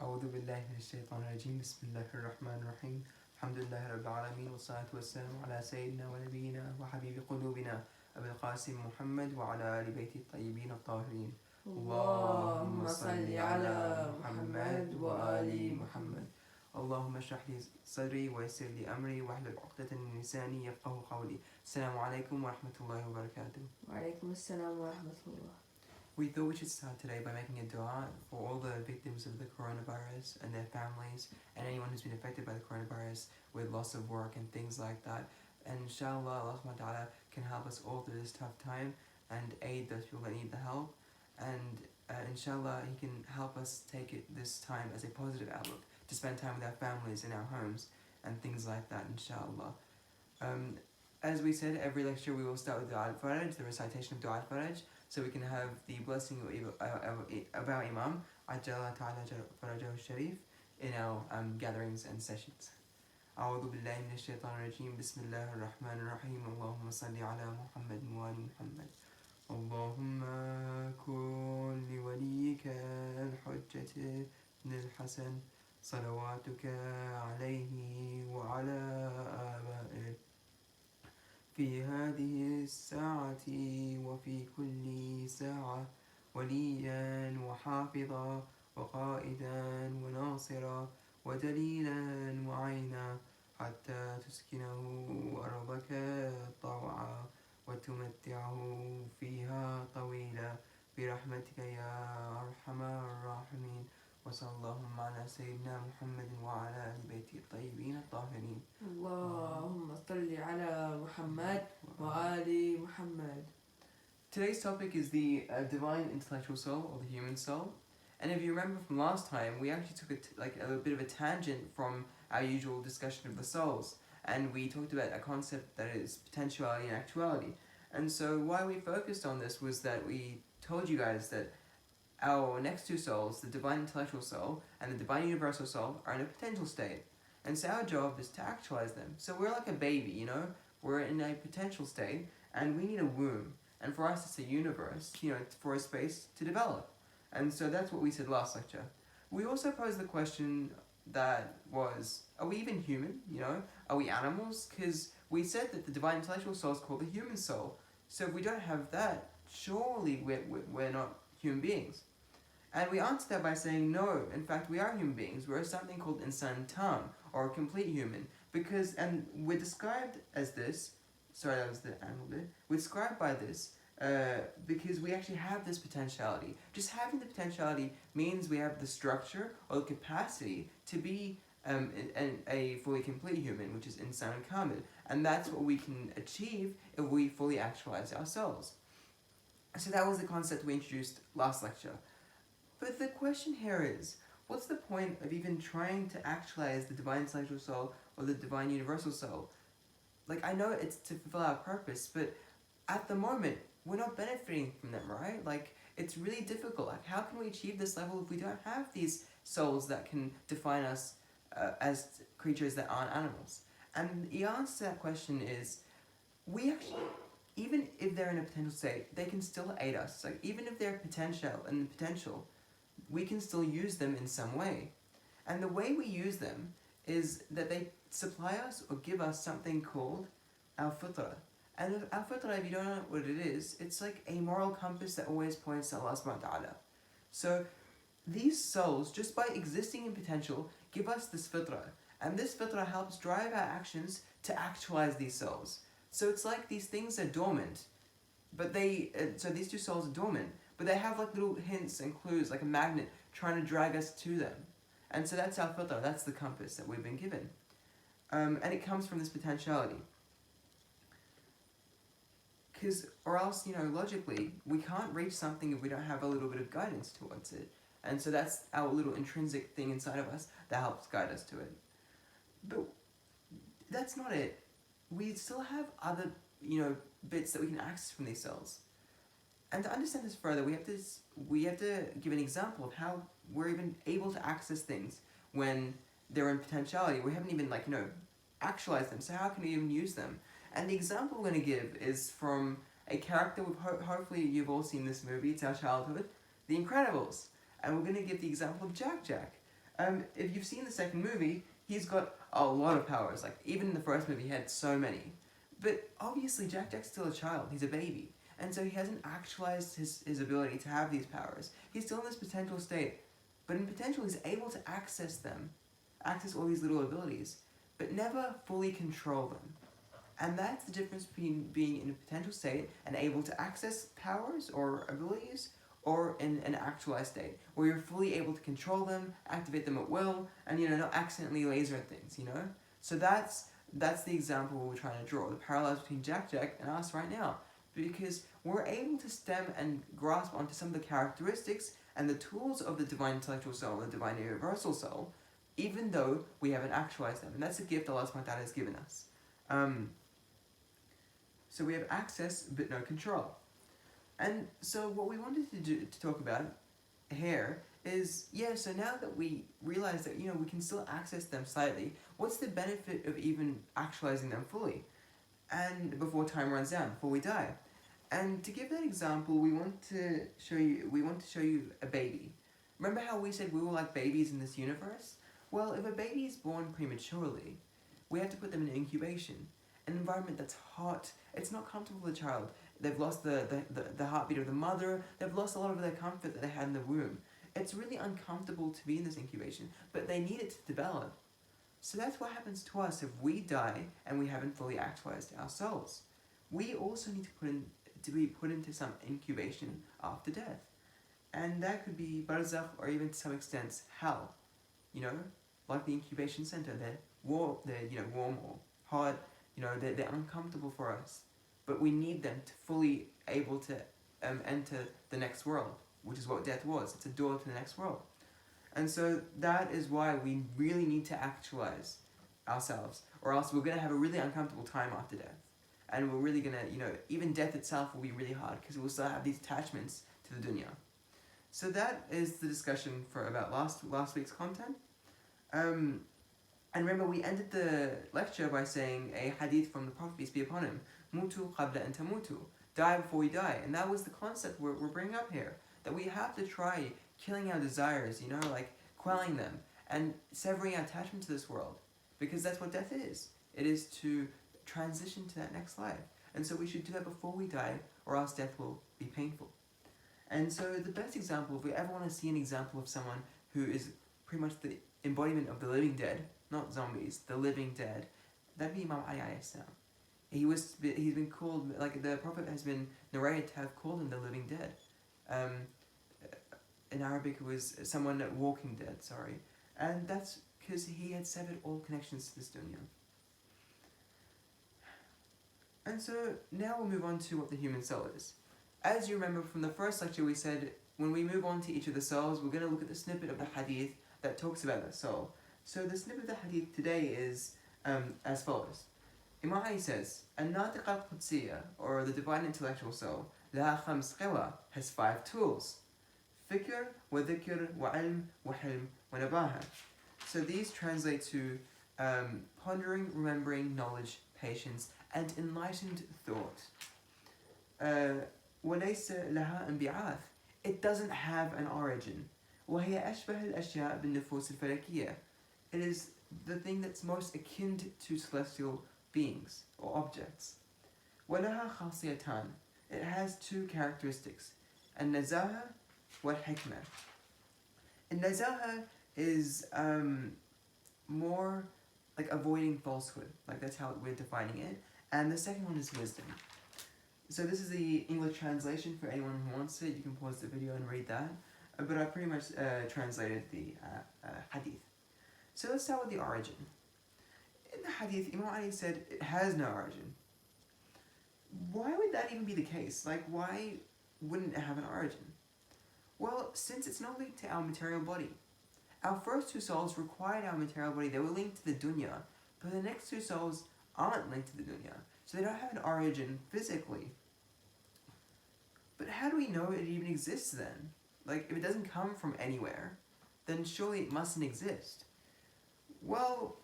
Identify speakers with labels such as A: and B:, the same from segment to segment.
A: أعوذ بالله من الشيطان الرجيم بسم الله الرحمن الرحيم الحمد لله رب العالمين والصلاة والسلام على سيدنا ونبينا وحبيب قلوبنا أبي القاسم محمد وعلى آل بيته الطيبين الطاهرين اللهم صل على محمد وآل محمد اللهم اشرح لي صدري ويسر لي أمري واحلل عقدة من لساني يفقه قولي. السلام عليكم ورحمة الله وبركاته.
B: وعليكم السلام ورحمة الله.
A: We thought we should start today by making a dua for all the victims of the coronavirus and their families and anyone who's been affected by the coronavirus with loss of work and things like that. And inshallah, Allah subhanahu wa ta'ala can help us all through this tough time and aid those people that need the help. And inshallah, He can help us take this time as a positive outlook to spend time with our families in our homes and things like that, inshallah. As we said, every lecture we will start with Dua al-Faraj, the recitation of Dua al-Faraj, so we can have the blessing of our Imam, Ajala Ta'ala Farajahu Sharif, in our gatherings and sessions. أعوذ بالله من الشيطان الرجيم بسم الله الرحمن الرحيم اللهم صل على محمد وآل محمد اللهم كن لوليك الحجة بن الحسن صلواتك عليه وعلى آبائه في هذه الساعة وفي كل ساعة وليا وحافظا وقائدا وناصرا ودليلا وعينا حتى تسكنه أرضك طوعا وتمتعه فيها طويلا برحمتك يا أرحم الراحمين وصلى اللهم على سيدنا محمد وعلى آل بيته الطيبين الطاهرين.
B: اللهم صل على محمد وآل محمد.
A: Today's topic is the divine intellectual soul, or the human soul. And if you remember from last time, we actually took a bit of a tangent from our usual discussion of the souls. And we talked about a concept that is potentiality and actuality. And so why we focused on this was that we told you guys that our next two souls, the divine intellectual soul and the divine universal soul, are in a potential state. And so our job is to actualize them. So we're like a baby, you know? We're in a potential state, and we need a womb. And for us, it's a universe, you know, for a space to develop. And so that's what we said last lecture. We also posed the question that was, are we even human, you know? Are we animals? Because we said that the divine intellectual soul is called the human soul. So if we don't have that, surely we're not human beings. And we answered that by saying, no, in fact, we are human beings. We're something called insan tam, or a complete human. And we're described as this, sorry, that was the animal bit. We're described by this because we actually have this potentiality. Just having the potentiality means we have the structure or the capacity to be a fully complete human, which is insan kamil. And that's what we can achieve if we fully actualize ourselves. So that was the concept we introduced last lecture. But the question here is, what's the point of even trying to actualize the divine intellectual soul or the divine universal soul? Like, I know it's to fulfill our purpose, but at the moment, we're not benefiting from them, right? Like, it's really difficult. Like, how can we achieve this level if we don't have these souls that can define us as creatures that aren't animals? And the answer to that question is, we actually, even if they're in a potential state, they can still aid us. Like, even if they're potential, we can still use them in some way. And the way we use them is that they supply us or give us something called al-fitra. And al-fitra, if you don't know what it is, it's like a moral compass that always points to Allah subhanahu wa ta'ala. So these souls, just by existing in potential, give us this fitra. And this fitra helps drive our actions to actualize these souls. So it's like these things are dormant, but so these two souls are dormant, but they have like little hints and clues, like a magnet, trying to drag us to them. And so that's our fitra, that's the compass that we've been given. And it comes from this potentiality. Or else, you know, logically, we can't reach something if we don't have a little bit of guidance towards it. And so that's our little intrinsic thing inside of us that helps guide us to it. But that's not it. We still have other, you know, bits that we can access from these cells. And to understand this further, we have to give an example of how we're even able to access things when they're in potentiality. We haven't even, like, you know, actualized them. So how can we even use them? And the example we're going to give is from a character hopefully you've all seen this movie. It's our childhood, The Incredibles. And we're going to give the example of Jack. If you've seen the second movie, he's got a lot of powers. Like, even in the first movie, he had so many. But obviously, Jack's still a child. He's a baby. And so he hasn't actualized his ability to have these powers. He's still in this potential state. But in potential, he's able to access them, access all these little abilities, but never fully control them. And that's the difference between being in a potential state and able to access powers or abilities, or in an actualized state, where you're fully able to control them, activate them at will, and not accidentally laser things, So that's the example we're trying to draw, the parallels between Jack and us right now. Because we're able to stem and grasp onto some of the characteristics and the tools of the divine intellectual soul, the divine universal soul, even though we haven't actualized them. And that's a gift Allah subhanahu wa ta'ala has given us. So we have access but no control. And so what we wanted to talk about here is, so now that we realize that, we can still access them slightly, what's the benefit of even actualizing them fully? And before time runs out, before we die. And to give that example, we want to show you a baby. Remember how we said we were like babies in this universe? Well, if a baby is born prematurely, we have to put them in incubation. An environment that's hot, it's not comfortable for the child. They've lost the heartbeat of the mother, they've lost a lot of their comfort that they had in the womb. It's really uncomfortable to be in this incubation, but they need it to develop. So that's what happens to us if we die and we haven't fully actualized our souls. We also need to be put into some incubation after death. And that could be barzakh, or even to some extent hell. Like the incubation center, they're warm or hot, they're uncomfortable for us. But we need them to fully able to enter the next world, which is what death was. It's a door to the next world. And so that is why we really need to actualize ourselves, or else we're going to have a really uncomfortable time after death. And we're really going to, even death itself will be really hard, because we'll still have these attachments to the dunya. So that is the discussion for about last week's content. And remember, we ended the lecture by saying a hadith from the Prophet, peace be upon him, Mutu qabla an tamutu, die before we die. And that was the concept we're bringing up here, that we have to try killing our desires, like quelling them, and severing our attachment to this world. Because that's what death is. It is to transition to that next life. And so we should do that before we die, or else death will be painful. And so the best example, if we ever want to see an example of someone who is pretty much the embodiment of the living dead, not zombies, the living dead, that'd be Imam Ali alayhi salam. He's been called, like the Prophet has been narrated to have called him the living dead. In Arabic, it was someone walking dead, sorry. And that's because he had severed all connections to this dunya. And so now we'll move on to what the human soul is. As you remember from the first lecture, we said when we move on to each of the souls, we're going to look at the snippet of the hadith that talks about that soul. So the snippet of the hadith today is as follows. Imam Ali says, An-Natiqa al-Qudsiyya, or the divine intellectual soul, laha khams qiwa, has 5 tools. Fikr, wa dhikr, wa ilm, wa hilm, wa nabaha. So these translate to pondering, remembering, knowledge, patience, and enlightened thought. وَلَيْسَ لَهَا انْبِعَاث. It doesn't have an origin. وَهِيَ أَشْبَهَ الْأَشْيَاءِ بِالنُّفُوسِ الْفَلَكِيَّةِ. It is the thing that's most akin to celestial beings or objects. وَلَهَا خَاصِيَتَانِ. It has 2 characteristics. النَّزَاهَةُ وَالْحِكْمَةُ. النَّزَاهَةُ is more like avoiding falsehood. Like that's how we're defining it. And the second one is wisdom. So this is the English translation for anyone who wants it. You can pause the video and read that. But I pretty much translated the hadith. So let's start with the origin. In the hadith, Imam Ali said it has no origin. Why would that even be the case? Like, why wouldn't it have an origin? Well, since it's not linked to our material body. Our first 2 souls required our material body. They were linked to the dunya. But the next 2 souls aren't linked to the dunya. So they don't have an origin physically. But how do we know it even exists then? Like, if it doesn't come from anywhere, then surely it mustn't exist. Well,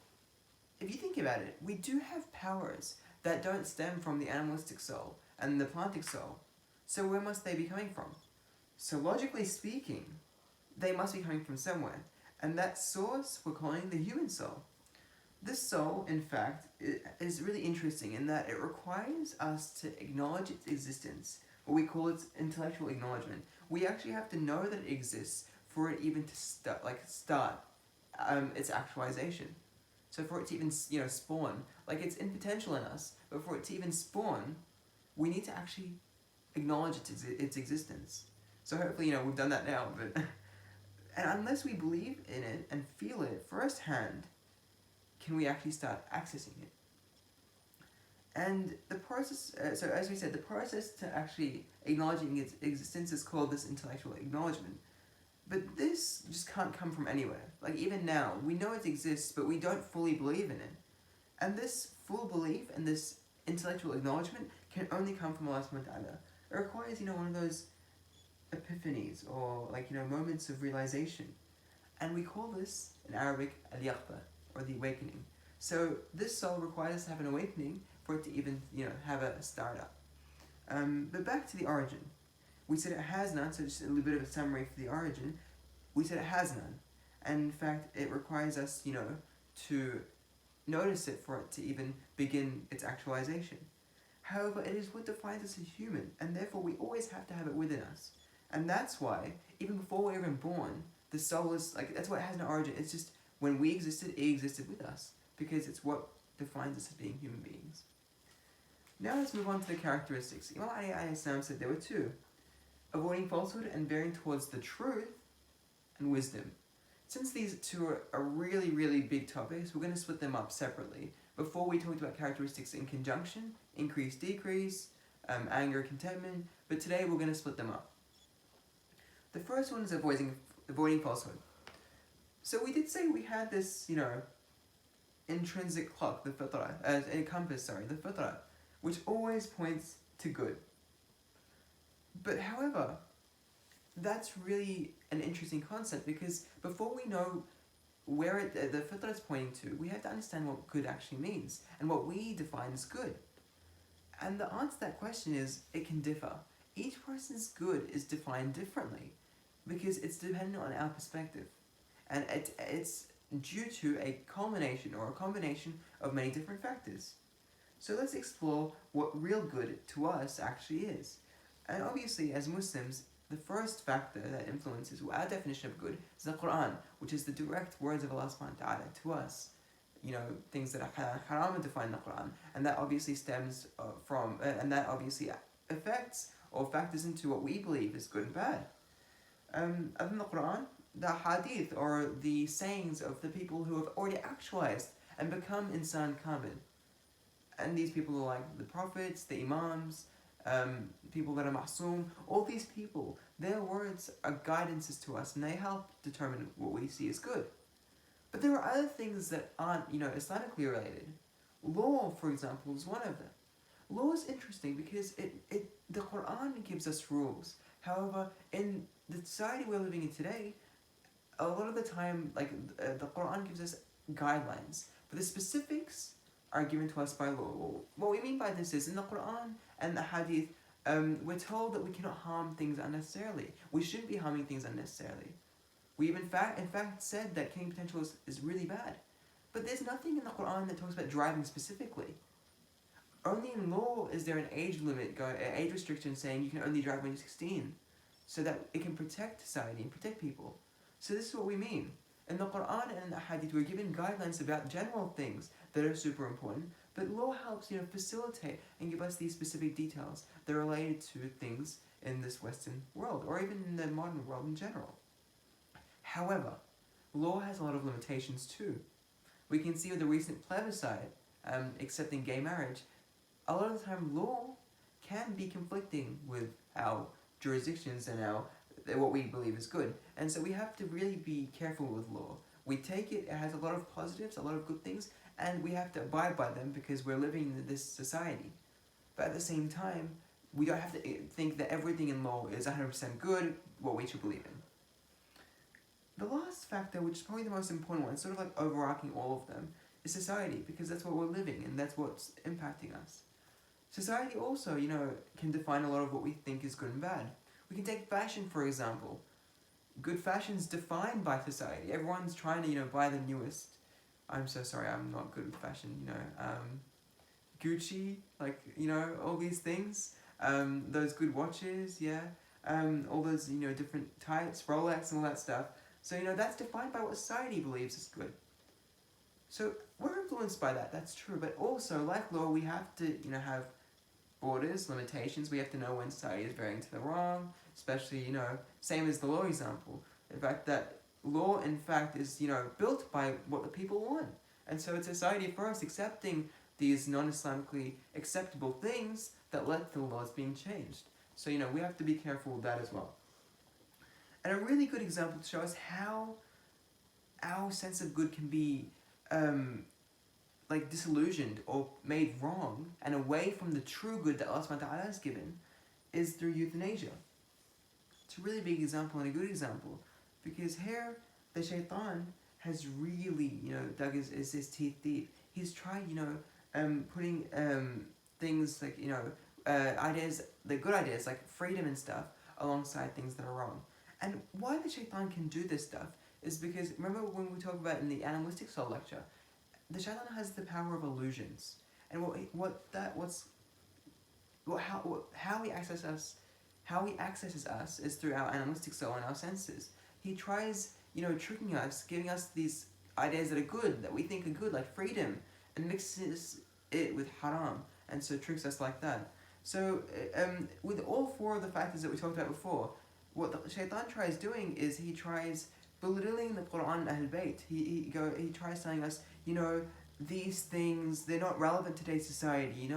A: if you think about it, we do have powers that don't stem from the animalistic soul and the plantic soul. So where must they be coming from? So logically speaking, they must be coming from somewhere. And that source we're calling the human soul. This soul, in fact, is really interesting in that it requires us to acknowledge its existence, what we call its intellectual acknowledgement. We actually have to know that it exists for it even to start its actualization. So for it to even spawn, like it's in potential in us, but for it to even spawn, we need to actually acknowledge its existence. So hopefully we've done that now, but and unless we believe in it and feel it firsthand, can we actually start accessing it? And the process, so as we said, the process to actually acknowledging its existence is called this intellectual acknowledgement. But this just can't come from anywhere. Like even now, we know it exists, but we don't fully believe in it. And this full belief and this intellectual acknowledgement can only come from Allah subhanahu wa ta'ala. It requires, one of those epiphanies or moments of realization. And we call this in Arabic al-yaqba, or the awakening. So this soul requires us to have an awakening for it to even, have a startup. But back to the origin. We said it has none, so just a little bit of a summary for the origin. We said it has none. And in fact, it requires us, to notice it for it to even begin its actualization. However, it is what defines us as human, and therefore we always have to have it within us. And that's why, even before we're even born, the soul is, that's why it has no origin. It's just, when we existed, it existed with us, because it's what defines us as being human beings. Now let's move on to the characteristics. Imam Ali alayhi salam said there were two: avoiding falsehood and veering towards the truth, and wisdom. Since these two are really, really big topics, we're going to split them up separately. Before we talked about characteristics in conjunction, increase, decrease, anger, contentment, but today we're going to split them up. The first one is avoiding falsehood. So we did say we had this, intrinsic clock, the fitrah, a compass, the fitrah, which always points to good. But however, that's really an interesting concept, because before we know where the fitrah is pointing to, we have to understand what good actually means and what we define as good. And the answer to that question is, it can differ. Each person's good is defined differently because it's dependent on our perspective. And it's due to a culmination or a combination of many different factors. So let's explore what real good to us actually is. And obviously, as Muslims, the first factor that influences our definition of good is the Quran, which is the direct words of Allah subhanahu wa ta'ala to us. Things that are haram are defined in the Quran. And that obviously stems from, and that obviously affects or factors into what we believe is good and bad. Other than the Quran, the hadith, or the sayings of the people who have already actualized and become insan kamil. And these people are like the prophets, the imams, people that are ma'soom. All these people, their words are guidances to us, and they help determine what we see as good. But there are other things that aren't, Islamically related. Law, for example, is one of them. Law is interesting because the Quran gives us rules. However, in the society we're living in today, a lot of the time, the Quran gives us guidelines, but the specifics are given to us by law. What we mean by this is, in the Quran and the Hadith, we're told that we cannot harm things unnecessarily. We shouldn't be harming things unnecessarily. We even in fact said that killing potential is really bad. But there's nothing in the Quran that talks about driving specifically. Only in law is there an age limit, age restriction saying you can only drive when you're 16, so that it can protect society and protect people. So this is what we mean. In the Quran and in the Hadith, we're given guidelines about general things that are super important, but law helps, facilitate and give us these specific details that are related to things in this Western world, or even in the modern world in general. However, law has a lot of limitations too. We can see with the recent plebiscite accepting gay marriage, a lot of the time law can be conflicting with our jurisdictions and what we believe is good. And so we have to really be careful with law. We take it has a lot of positives, a lot of good things, and we have to abide by them because we're living in this society. But at the same time, we don't have to think that everything in law is 100% good, what we should believe in. The last factor, which is probably the most important one, sort of like overarching all of them, is society, because that's what we're living and that's what's impacting us. Society also, can define a lot of what we think is good and bad. We can take fashion, for example. good fashion's defined by society. Everyone's trying to, buy the newest. I'm so sorry, I'm not good with fashion, Gucci, like, all these things. Those good watches, yeah. All those, different types, Rolex and all that stuff. So, that's defined by what society believes is good. So we're influenced by that, that's true. But also, like law, we have to, have borders, limitations. We have to know when society is veering to the wrong, especially, same as the law example. The fact that law, in fact, is, built by what the people want. And so it's society first accepting these non-Islamically acceptable things that led to the laws being changed. So, we have to be careful with that as well. And a really good example to show us how our sense of good can be disillusioned or made wrong and away from the true good that Allah subhanahu wa ta'ala has given is through euthanasia. It's a really big example and a good example, because here the shaitan has really, dug his teeth deep. He's tried, putting things like, ideas, the good ideas like freedom and stuff, alongside things that are wrong. And why the shaitan can do this stuff is because, remember when we talk about in the animalistic soul lecture, the shaitan has the power of illusions. And how he accesses us is through our animalistic soul and our senses. He tries, tricking us, giving us these ideas that are good, that we think are good, like freedom, and mixes it with haram, and so tricks us like that. So, with all four of the factors that we talked about before, what the shaitan tries doing is he tries belittling the Quran and Ahl Bayt. He tries telling us, these things, they're not relevant to today's society,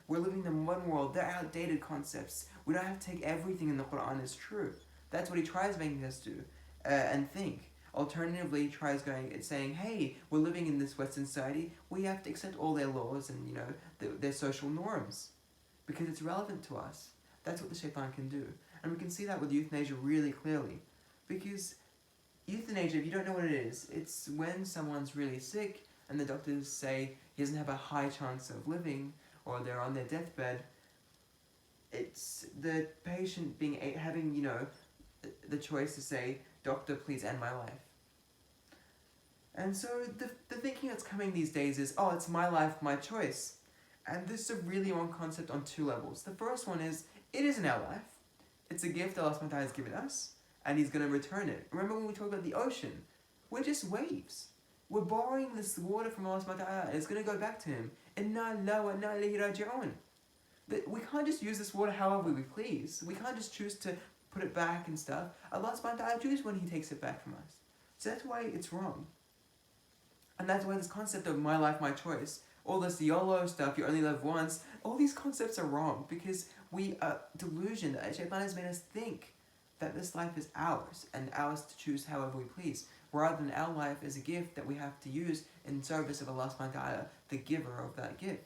A: We're living in one world, they're outdated concepts. We don't have to take everything in the Quran as true. That's what he tries making us do and think. Alternatively, he tries saying, hey, we're living in this Western society, we have to accept all their laws and, their social norms, because it's relevant to us. That's what the shaitan can do. And we can see that with euthanasia really clearly. Because euthanasia, if you don't know what it is, it's when someone's really sick and the doctors say he doesn't have a high chance of living, or they're on their deathbed. It's the patient having the choice to say, doctor, please end my life. And so the thinking that's coming these days is, oh, it's my life, my choice. And this is a really wrong concept on two levels. The first one is, it isn't our life. It's a gift Allah subhanahu wa ta'ala has given us, and He's going to return it. Remember when we talked about the ocean? We're just waves. We're borrowing this water from Allah subhanahu wa ta'ala, and it's going to go back to Him. Inna lillahi wa inna ilayhi raji'un. But we can't just use this water however we please. We can't just choose to put it back and stuff. Allah subhanahu wa ta'ala chooses when He takes it back from us. So that's why it's wrong. And that's why this concept of my life, my choice, all this YOLO stuff, you only live once, all these concepts are wrong, because we are delusioned. Shaitan has made us think that this life is ours, and ours to choose however we please, rather than our life is a gift that we have to use in service of Allah subhanahu wa ta'ala, the giver of that gift.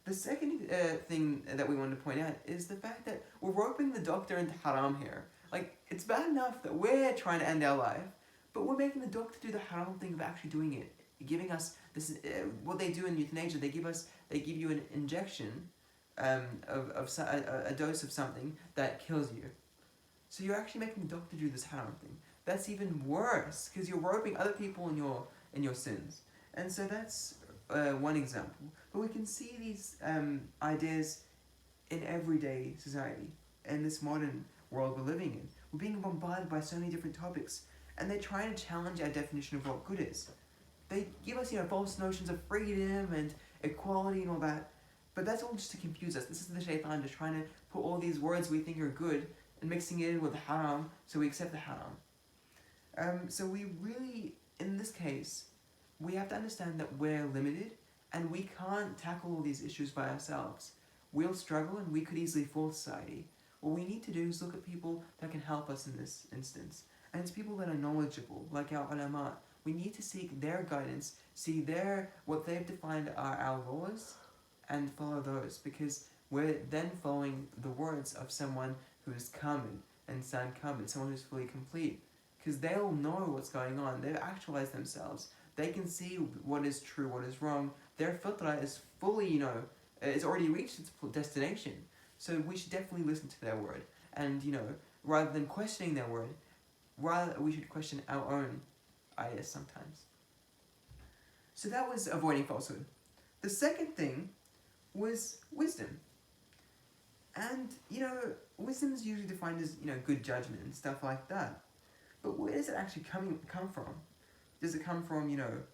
A: The second thing that we want to point out is the fact that we're roping the doctor into haram here. Like, it's bad enough that we're trying to end our life, but we're making the doctor do the haram thing of actually doing it, giving us this. What they do in euthanasia, they give you an injection of a dose of something that kills you. So you're actually making the doctor do this haram thing. That's even worse, because you're roping other people in your sins. And so that's one example. But we can see these ideas in everyday society, in this modern world we're living in. We're being bombarded by so many different topics, and they're trying to challenge our definition of what good is. They give us, false notions of freedom and equality and all that, but that's all just to confuse us. This is the shaitan just trying to put all these words we think are good and mixing it in with haram, so we accept the haram. So we really, in this case, we have to understand that we're limited, and we can't tackle all these issues by ourselves. We'll struggle, and we could easily fool society. What we need to do is look at people that can help us in this instance. And it's people that are knowledgeable, like our ulama. We need to seek their guidance, see what they've defined are our laws, and follow those, because we're then following the words of someone who is kamil and san kamil, someone who's fully complete. Because they'll know what's going on, they've actualized themselves, they can see what is true, what is wrong. Their fitrah is fully, it's already reached its destination. So we should definitely listen to their word. And, rather than questioning their word, rather we should question our own ideas sometimes. So that was avoiding falsehood. The second thing was wisdom. And, wisdom is usually defined as, good judgment and stuff like that. But where does it actually come from? Does it come from,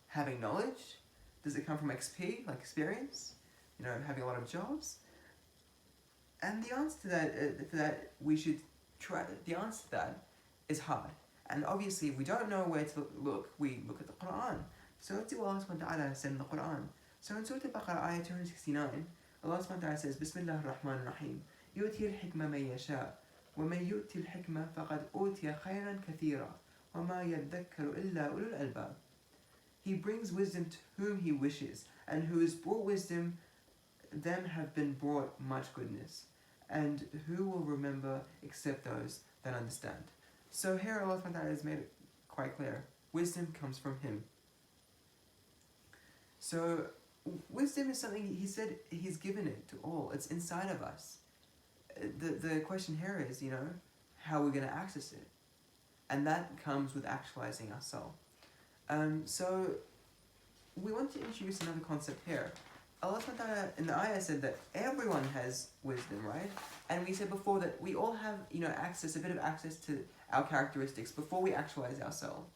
A: having knowledge? Does it come from XP, like experience? Having a lot of jobs? And the answer to that, the answer to that is hard. And obviously, if we don't know where to look, we look at the Quran. So let's see what Allah subhanahu wa ta'ala said in the Quran. So in Surah Al-Baqarah, ayah 269, Allah subhanahu wa ta'ala says, Bismillah ar-Rahman ar-Rahim, يُؤْتِي الْحِكْمَ مَنْ يَشَاءُ وَمَنْ يُؤْتِ الْحِكْمَ فَقَدْ أُوتِيَ خَيْرًا كَثِيرًا وَمَا يَذَّكَّرُ إِلَّا أُولُو الْأَلْبَابِ. He brings wisdom to whom he wishes, and who is brought wisdom, them have been brought much goodness. And who will remember except those that understand? So here Allah subhanahu wa ta'ala has made it quite clear. Wisdom comes from him. So wisdom is something he said he's given it to all. It's inside of us. The question here is, how we're going to access it. And that comes with actualizing our soul. So we want to introduce another concept here. Allah subhanahu wa ta'ala in the ayah said that everyone has wisdom, right? And we said before that we all have, a bit of access to our characteristics before we actualize our soul.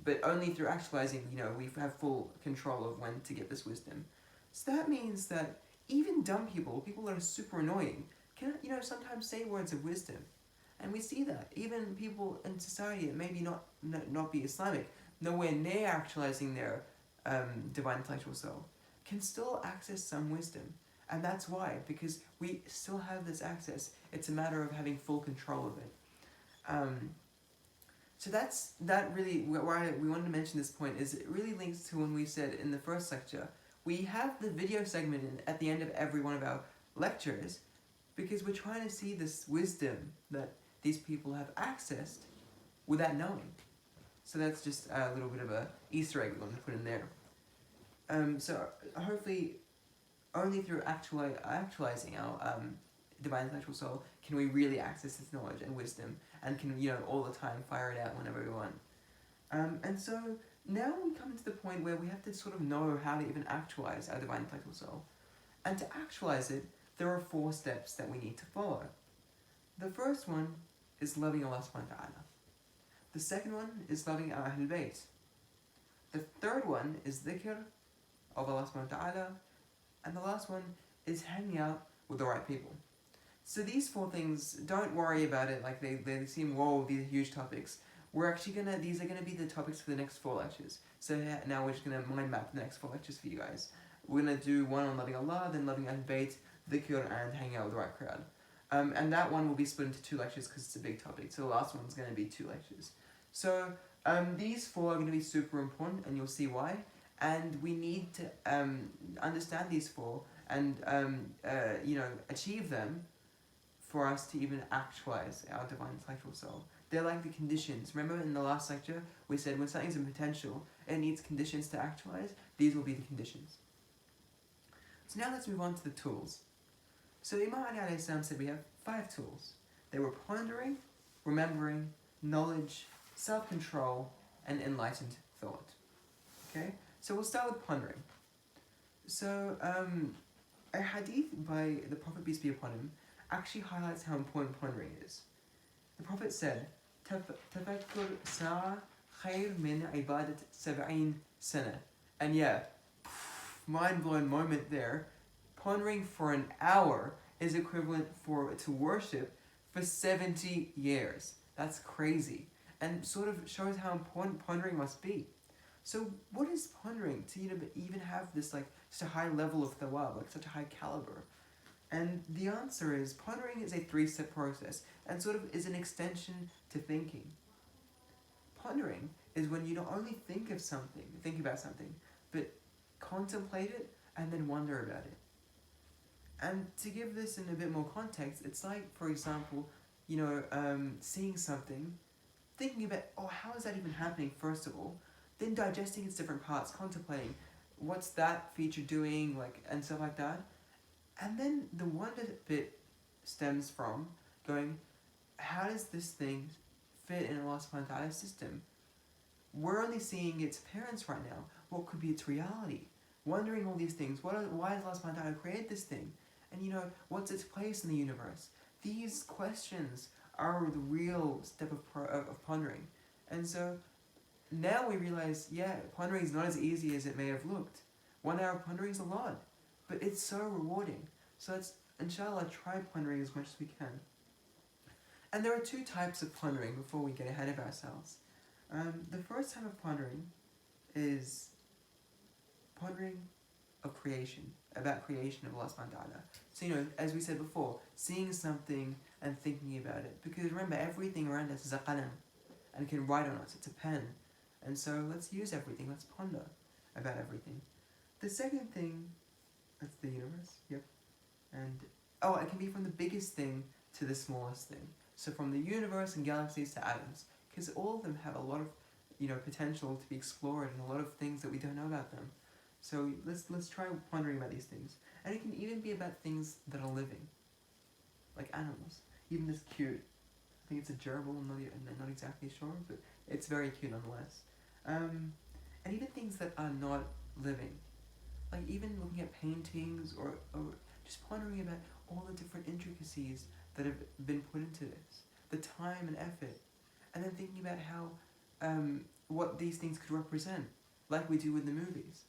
A: But only through actualizing, we have full control of when to get this wisdom. So that means that even dumb people that are super annoying, can, sometimes say words of wisdom. And we see that. Even people in society that maybe not be Islamic, nowhere near actualizing their divine intellectual soul, can still access some wisdom. And that's why, because we still have this access. It's a matter of having full control of it. So that really, why we wanted to mention this point is it really links to when we said in the first lecture, we have the video segment at the end of every one of our lectures because we're trying to see this wisdom that these people have accessed without knowing. So that's just a little bit of a Easter egg we're going to put in there. So hopefully only through actualizing our divine intellectual soul can we really access this knowledge and wisdom and can, all the time fire it out whenever we want. And so now we come to the point where we have to sort of know how to even actualize our divine intellectual soul. And to actualize it, there are 4 steps that we need to follow. The first one is loving Allah subhanahu wa ta'ala. The second one is loving our Ahlul Bayt. The third one is dhikr of Allah subhanahu wa ta'ala. And the last one is hanging out with the right people. So these 4 things, don't worry about it like they seem, whoa, these are huge topics. These are gonna be the topics for the next 4 lectures. So now we're just gonna mind map the next 4 lectures for you guys. We're gonna do one on loving Allah, then loving Ahlul Bayt, dhikr, and hanging out with the right crowd. And that one will be split into 2 lectures because it's a big topic. So the last one's gonna be 2 lectures. So these 4 are gonna be super important, and you'll see why. And we need to understand these 4 and achieve them for us to even actualize our divine intellectual soul. They're like the conditions. Remember in the last lecture we said when something's in potential, it needs conditions to actualize. These will be the conditions. So now let's move on to the tools. So Imam Ali alayhi salam said we have 5 tools. They were pondering, remembering, knowledge, self-control, and enlightened thought. Okay? So we'll start with pondering. So a hadith by the Prophet, peace be upon him, actually highlights how important pondering is. The Prophet said, "Tafakkur sa'a khayr min ibadat 70 sana." And yeah, mind-blown moment there. Pondering for an hour is equivalent to worship for 70 years. That's crazy. And sort of shows how important pondering must be. So what is pondering to even have this such a high level of thawab, such a high caliber? And the answer is pondering is a 3-step process and sort of is an extension to thinking. Pondering is when you not only think about something, but contemplate it and then wonder about it. And to give this in a bit more context, it's like, for example, seeing something, thinking about, how is that even happening first of all, then digesting its different parts, contemplating, what's that feature doing, and stuff like that. And then the wonder bit stems from going, how does this thing fit in Allah subhanahu wa ta'ala's system. We're only seeing its appearance right now. What could be its reality? Wondering all these things. Why has Allah subhanahu wa ta'ala created this thing? And what's its place in the universe? These questions are the real step of pondering. And so now we realize, pondering is not as easy as it may have looked. 1 hour of pondering is a lot, but it's so rewarding. So let's, inshallah, try pondering as much as we can. And there are 2 types of pondering before we get ahead of ourselves. The first type of pondering is pondering of creation, about creation of Allah subhanahu wa ta'ala. So, as we said before, seeing something and thinking about it. Because remember, everything around us is a qalam, and it can write on us, it's a pen. And so let's use everything, let's ponder about everything. The second thing, that's the universe, yep. And, it can be from the biggest thing to the smallest thing. So from the universe and galaxies to atoms. Because all of them have a lot of, potential to be explored and a lot of things that we don't know about them. So let's try pondering about these things. And it can even be about things that are living. Like animals. Even this cute, I think it's a gerbil, I'm not exactly sure, but it's very cute nonetheless. And even things that are not living. Like even looking at paintings or just pondering about all the different intricacies that have been put into this. The time and effort. And then thinking about how, what these things could represent. Like we do with the movies.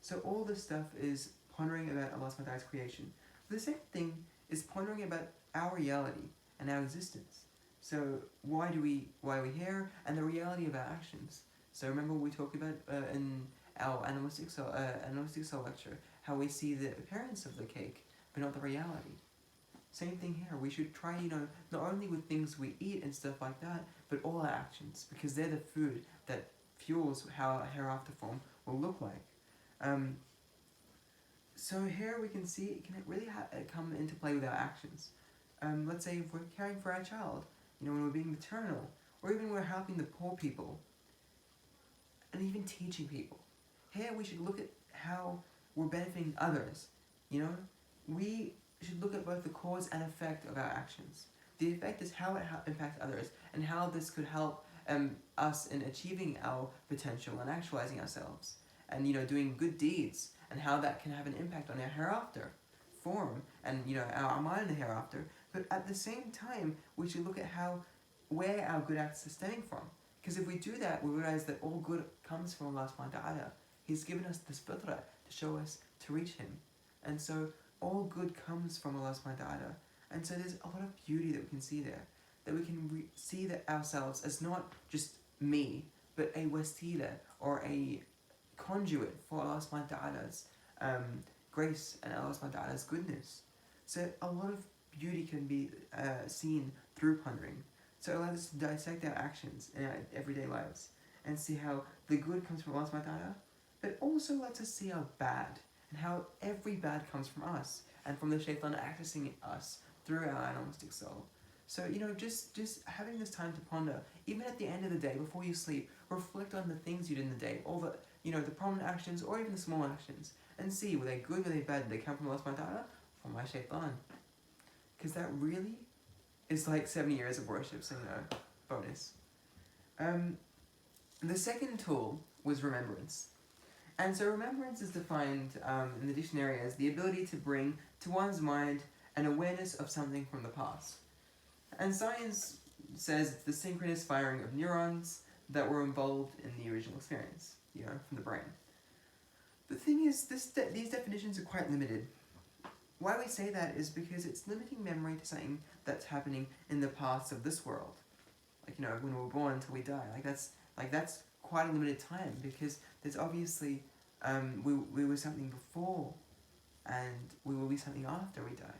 A: So all this stuff is pondering about Allah subhanahu wa ta'ala's creation. The second thing is pondering about our reality and our existence. So why are we here, and the reality of our actions. So remember we talked about in our animalistic cell lecture, how we see the appearance of the cake, but not the reality. Same thing here. We should try, not only with things we eat and stuff like that, but all our actions, because they're the food that fuels how our hereafter form will look like. So here we can see it can really come into play with our actions. Let's say if we're caring for our child, when we're being maternal, or even we're helping the poor people, and even teaching people. Here we should look at how we're benefiting others. We should look at both the cause and effect of our actions. The effect is how it impacts others, and how this could help us in achieving our potential and actualizing ourselves. And doing good deeds, and how that can have an impact on our hereafter form, and our amal in the hereafter. But at the same time, we should look at where our good acts are stemming from. Because if we do that, we realize that all good comes from Allah subhanahu wa ta'ala. He's given us this fitrah to show us to reach Him. And so all good comes from Allah subhanahu wa ta'ala. And so there's a lot of beauty that we can see there. That we can see that ourselves as not just me, but a wasila, or a conduit for Allah subhanahu wa ta'ala's grace and Allah subhanahu wa ta'ala's goodness. So a lot of beauty can be seen through pondering. So it allows us to dissect our actions in our everyday lives and see how the good comes from Allah subhanahu wa ta'ala, but also lets us see our bad, and how every bad comes from us and from the shaitan accessing us through our animalistic soul. So, just having this time to ponder, even at the end of the day, before you sleep, reflect on the things you did in the day, all the, the prominent actions or even the small actions, and see, were they good, were they bad, did they come from Allah subhanahu wa ta'ala, from my shaitan? Because that really is like 70 years of worship, so bonus. The second tool was remembrance. And so remembrance is defined in the dictionary as the ability to bring to one's mind an awareness of something from the past. And science says it's the synchronous firing of neurons that were involved in the original experience, from the brain. The thing is, these definitions are quite limited. Why we say that is because it's limiting memory to something that's happening in the past of this world. Like, when we're born until we die. That's quite a limited time, because there's obviously, we were something before, and we will be something after we die.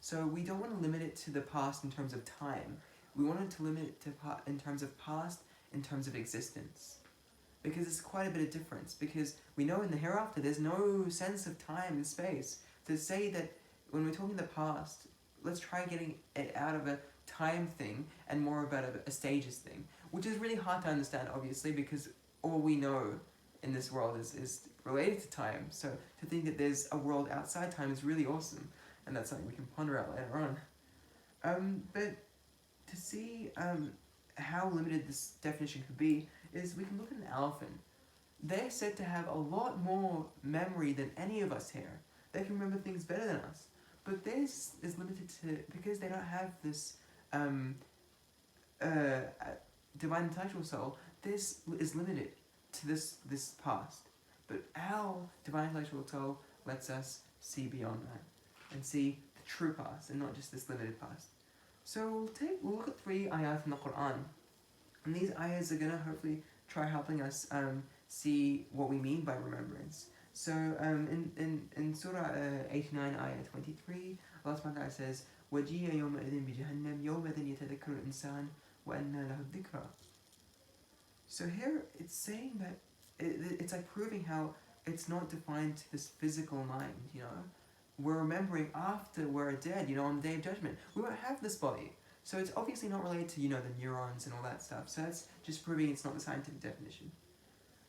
A: So we don't want to limit it to the past in terms of time. We want to limit it to in terms of past, in terms of existence. Because it's quite a bit of difference. Because we know in the hereafter there's no sense of time and space. To say that when we're talking the past, let's try getting it out of a time thing and more about a stages thing. Which is really hard to understand, obviously, because all we know in this world is related to time. So to think that there's a world outside time is really awesome. And that's something we can ponder out later on. But to see how limited this definition could be is we can look at an elephant. They're said to have a lot more memory than any of us here. They can remember things better than us. But theirs is limited to, because they don't have this um, uh, divine intellectual soul, this is limited to this past. But our divine intellectual soul lets us see beyond that and see the true past and not just this limited past. So we'll look at 3 ayat in the Quran, and these ayahs are gonna hopefully try helping us see what we mean by remembrance. So in Surah 89 ayah 23, Allah subhanahu wa ta'ala says, وَجِيَ يَوْمَئِذٍ بِجَهَنَّمْ يَوْمَئِذٍ يَتَذَكَّرُ الْإِنسَانُ وَأَنَّى لَهُ الذِّكْرَى. So here it's saying that it's like proving how it's not defined to this physical mind, you know. We're remembering after we're dead, you know, on the Day of Judgment. We won't have this body. So it's obviously not related to, you know, the neurons and all that stuff. So that's just proving it's not the scientific definition.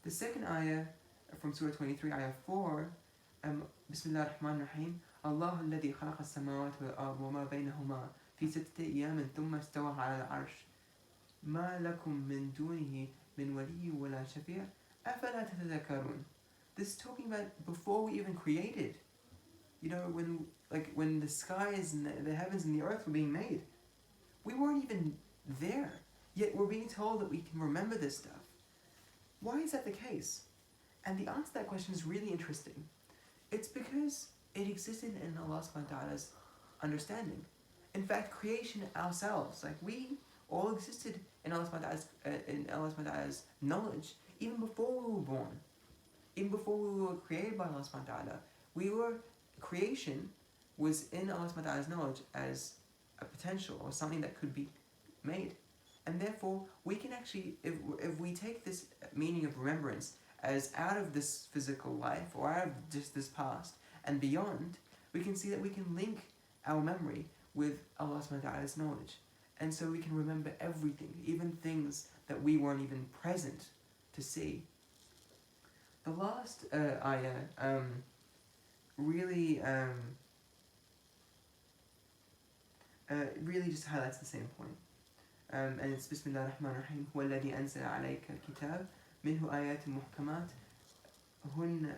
A: The second ayah from Surah 23, ayah 4, Bismillah ar-Rahman ar-Rahim, Allah alladhi khalaqa as-samawati wal-ard wa ma baynahuma fi sittati ayamin thumma istawa ala al-arsh ma lakum min dunihi min wali wa la shafi' afala tatadhakkarun. This is talking about before we even created. You know, when the skies and the heavens and the earth were being made, we weren't even there. Yet we're being told that we can remember this stuff. Why is that the case? And the answer to that question is really interesting. It's because it existed in Allah subhanahu wa ta'ala's understanding. In fact, creation ourselves, like we all existed in Allah subhanahu wa ta'ala's knowledge even before we were born. Even before we were created by Allah subhanahu wa ta'ala, creation was in Allah subhanahu wa ta'ala's knowledge as a potential or something that could be made. And therefore, we can actually, if we take this meaning of remembrance as out of this physical life or out of just this past and beyond, we can see that we can link our memory with Allah subhanahu wa ta'ala's knowledge. And so we can remember everything, even things that we weren't even present to see. The last ayah really just highlights the same point. And it's Bismillah ar-Rahman ar-Rahim, هو الذي أنزل عليك الكتاب منه آيات محكمات هن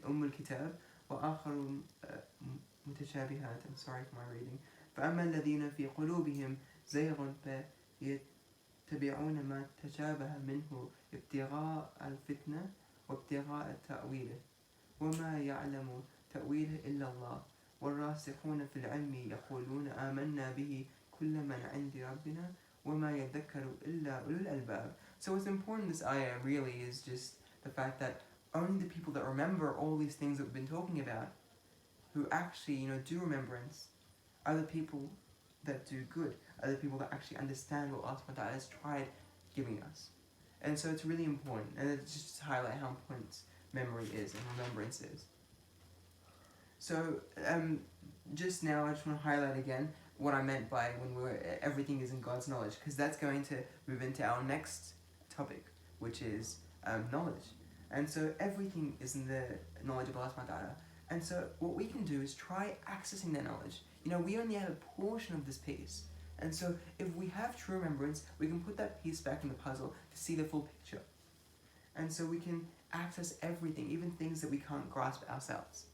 A: أم الكتاب وآخر متشابهات. I'm sorry for my reading. فأما الذين في قلوبهم زيغ فيتبعون ما تشابه منه ابتغاء الفتنة وابتغاء تأويله وما يعلم تأويله إلا الله والراسخون في العلم يقولون آمنا به كل من عند ربنا وما يذكر إلا أولو الألباب. So what's important in this ayah really is just the fact that only the people that remember all these things that we've been talking about, who actually, you know, do remembrance, are the people that do good, are the people that actually understand what Allah subhanahu wa ta'ala has tried giving us. And so it's really important, and it's just to highlight how important memory is and remembrance is. So just now I just want to highlight again what I meant by when everything is in God's knowledge, because that's going to move into our next topic, which is knowledge. And so everything is in the knowledge of Allah subhanahu wa ta'ala. And so what we can do is try accessing that knowledge. You know, we only have a portion of this piece. And so if we have true remembrance, we can put that piece back in the puzzle to see the full picture. And so we can access everything, even things that we can't grasp ourselves.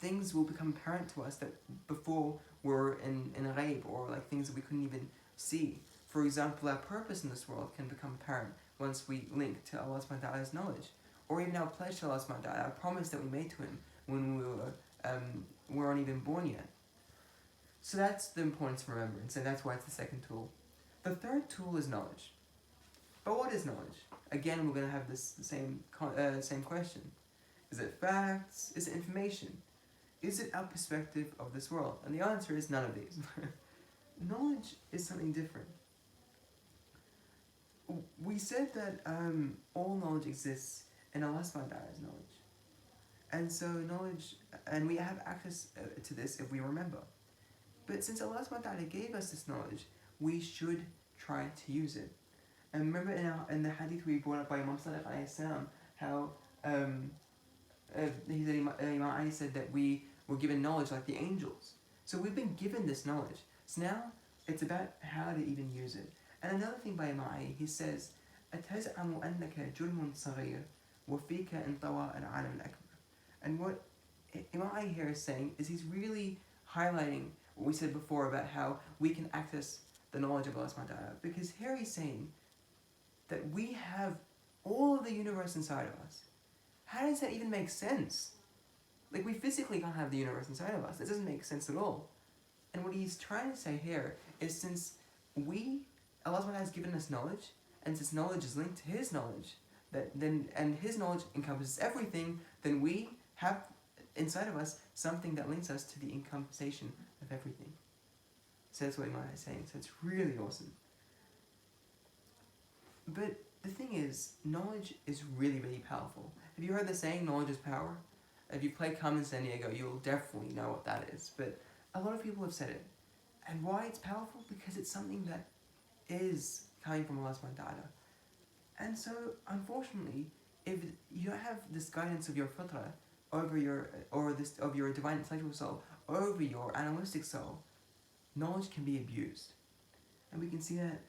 A: Things will become apparent to us that before were in a ghaib, or like things that we couldn't even see. For example, our purpose in this world can become apparent once we link to Allah subhanahu wa ta'ala's knowledge. Or even our pledge to Allah subhanahu wa ta'ala, our promise that we made to Him when we weren't even born yet. So that's the importance of remembrance, and that's why it's the second tool. The third tool is knowledge. But what is knowledge? Again, we're going to have this same question. Is it facts? Is it information? Is it our perspective of this world? And the answer is none of these. Knowledge is something different. We said that all knowledge exists in Allah subhanahu wa ta'ala's knowledge. And so knowledge, and we have access to this if we remember. But since Allah subhanahu wa ta'ala gave us this knowledge, we should try to use it. And remember in the hadith we brought up by Imam Sadiq alayhi salam, how Imam Ali said that we were given knowledge like the angels. So we've been given this knowledge. So now It's about how to even use it. And another thing by Imai, he says, أتزعم أنك جرم صغير وفيك انطوى العالم الأكبر. And what Imai here is saying is he's really highlighting what we said before about how we can access the knowledge of Allah subhanahu wa ta'ala. Because here he's saying that we have all of the universe inside of us. How does that even make sense? Like, we physically can't have the universe inside of us. It doesn't make sense at all. And what he's trying to say here is, since Allah subhanahu wa ta'ala has given us knowledge, and since knowledge is linked to His knowledge, and His knowledge encompasses everything, then we have inside of us something that links us to the encompassation of everything. So that's what Imam is saying. So it's really awesome. But the thing is, knowledge is really, really powerful. Have you heard the saying, knowledge is power? If you play Carmen San Diego, you'll definitely know what that is. But a lot of people have said it. And why it's powerful? Because it's something that is coming from Allah subhanahu wa ta'ala. And so, unfortunately, if you don't have this guidance of your fitrah over your divine intellectual soul over your animalistic soul, knowledge can be abused. And we can see that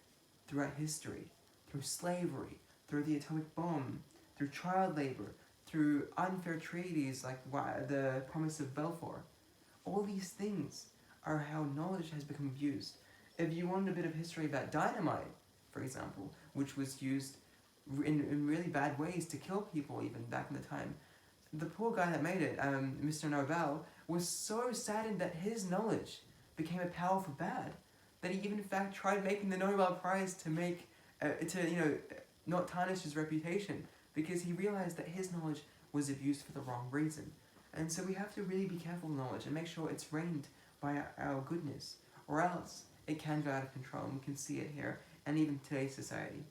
A: throughout history, through slavery, through the atomic bomb, through child labor, through unfair treaties like the Promise of Balfour. All these things are how knowledge has become abused. If you want a bit of history about dynamite, for example, which was used in really bad ways to kill people even back in the time, the poor guy that made it, Mr. Nobel, was so saddened that his knowledge became a power for bad that he even in fact tried making the Nobel Prize to not tarnish his reputation, because he realized that his knowledge was abused for the wrong reason. And so we have to really be careful with knowledge and make sure it's reigned by our goodness, or else it can go out of control, and we can see it here and even today's society.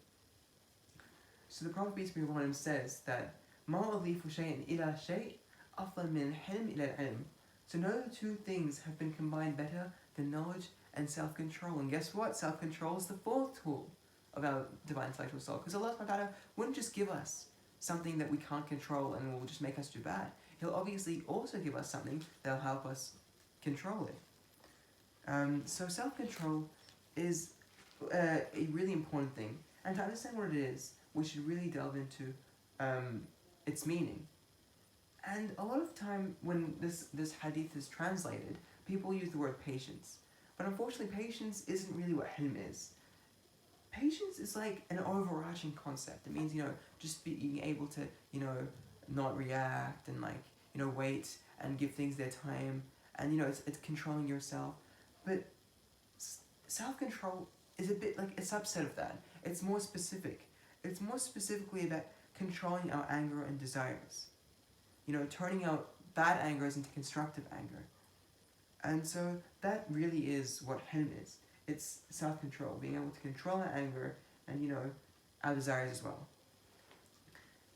A: So the Prophet peace be upon him says that ما أضيف شيء إلى شيء أفضل من الحلم إلى العلم. So no two things have been combined better than knowledge and self-control. And guess what? Self-control is the fourth tool of our divine intellectual soul. Because Allah subhanahu wa ta'ala wouldn't just give us something that we can't control and will just make us do bad. He'll obviously also give us something that'll help us control it. So self-control is a really important thing. And to understand what it is, we should really delve into its meaning. And a lot of time when this hadith is translated, people use the word patience. But unfortunately, patience isn't really what hilm is. Patience is like an overarching concept. It means, just being able to, not react and wait and give things their time. And, it's controlling yourself. But self-control is a bit like a subset of that. It's more specific. It's more specifically about controlling our anger and desires. Turning out bad anger into constructive anger. And so that really is what hilm is. It's self-control, being able to control our anger and, our desires as well.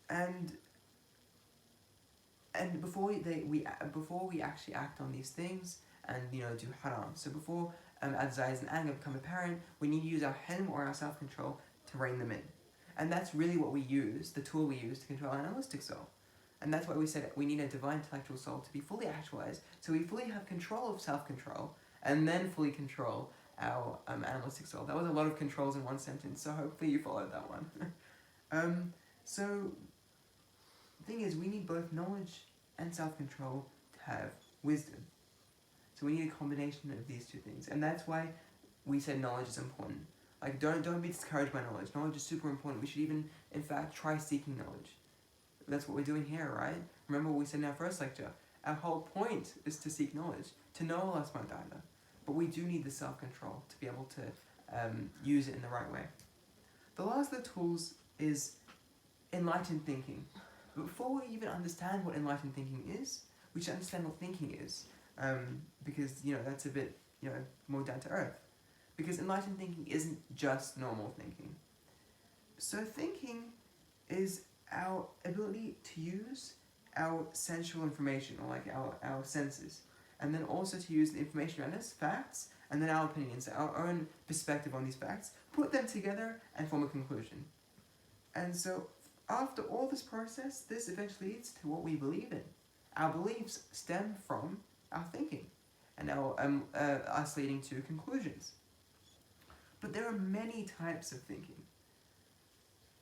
A: And before we actually act on these things and, do haram. So before our desires and anger become apparent, we need to use our hilm or our self-control to rein them in. And that's really what we use, the tool we use to control our animalistic soul. And that's why we said we need a divine intellectual soul to be fully actualized, so we fully have control of self-control, and then fully control our animalistic soul. That was a lot of controls in one sentence, so hopefully you followed that one. So, the thing is, we need both knowledge and self-control to have wisdom. So we need a combination of these two things, and that's why we said knowledge is important. Don't be discouraged by knowledge. Knowledge is super important. We should even, in fact, try seeking knowledge. That's what we're doing here, right? Remember what we said in our first lecture. Our whole point is to seek knowledge, to know Allah subhanahu wa ta'ala. But we do need the self-control to be able to use it in the right way. The last of the tools is enlightened thinking. But before we even understand what enlightened thinking is, we should understand what thinking is. Because, that's a bit, more down to earth. Because enlightened thinking isn't just normal thinking. So thinking is our ability to use our sensual information, or our senses, and then also to use the information around us, facts, and then our opinions, our own perspective on these facts, put them together and form a conclusion. And so after all this process, this eventually leads to what we believe in. Our beliefs stem from our thinking, and us leading to conclusions. But there are many types of thinking.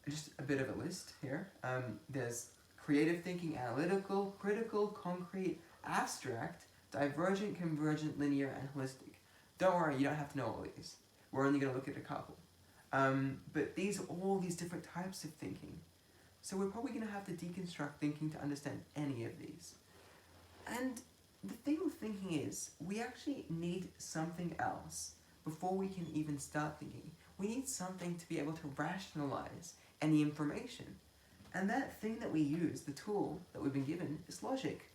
A: Just a bit of a list here. There's creative thinking, analytical, critical, concrete, abstract, divergent, convergent, linear, and holistic. Don't worry, you don't have to know all these. We're only going to look at a couple. But these are all these different types of thinking. So we're probably going to have to deconstruct thinking to understand any of these. And the thing with thinking is, we actually need something else before we can even start thinking. We need something to be able to rationalize any information. And that thing that we use, the tool that we've been given, is logic.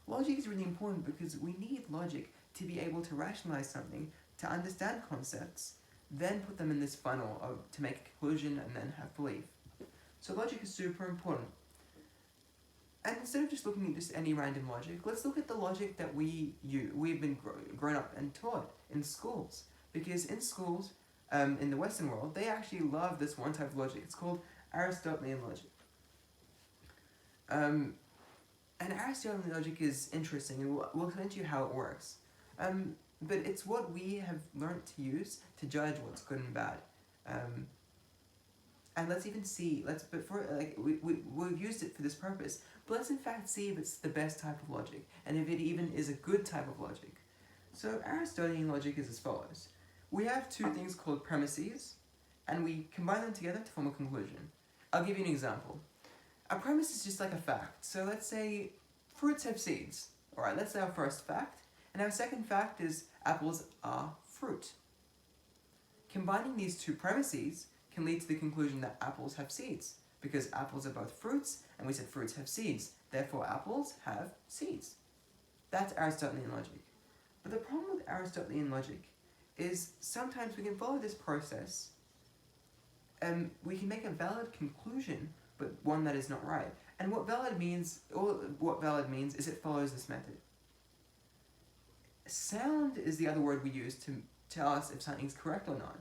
A: Logic is really important because we need logic to be able to rationalize something, to understand concepts, then put them in this funnel to make a conclusion and then have belief. So logic is super important. And instead of just looking at just any random logic, let's look at the logic that we've been grown up and taught in schools. Because in schools, in the Western world, they actually love this one type of logic. It's called Aristotelian logic. And Aristotelian logic is interesting, and we'll explain to you how it works. But it's what we have learned to use to judge what's good and bad. And let's even see, we've used it for this purpose, but let's in fact see if it's the best type of logic, and if it even is a good type of logic. So Aristotelian logic is as follows. We have two things called premises, and we combine them together to form a conclusion. I'll give you an example. A premise is just like a fact. So let's say fruits have seeds. Alright, that's our first fact. And our second fact is apples are fruit. Combining these two premises can lead to the conclusion that apples have seeds, because apples are both fruits, and we said fruits have seeds. Therefore, apples have seeds. That's Aristotelian logic. But the problem with Aristotelian logic is sometimes we can follow this process and we can make a valid conclusion, but one that is not right. And what valid means is it follows this method. Sound is the other word we use to tell us if something's correct or not.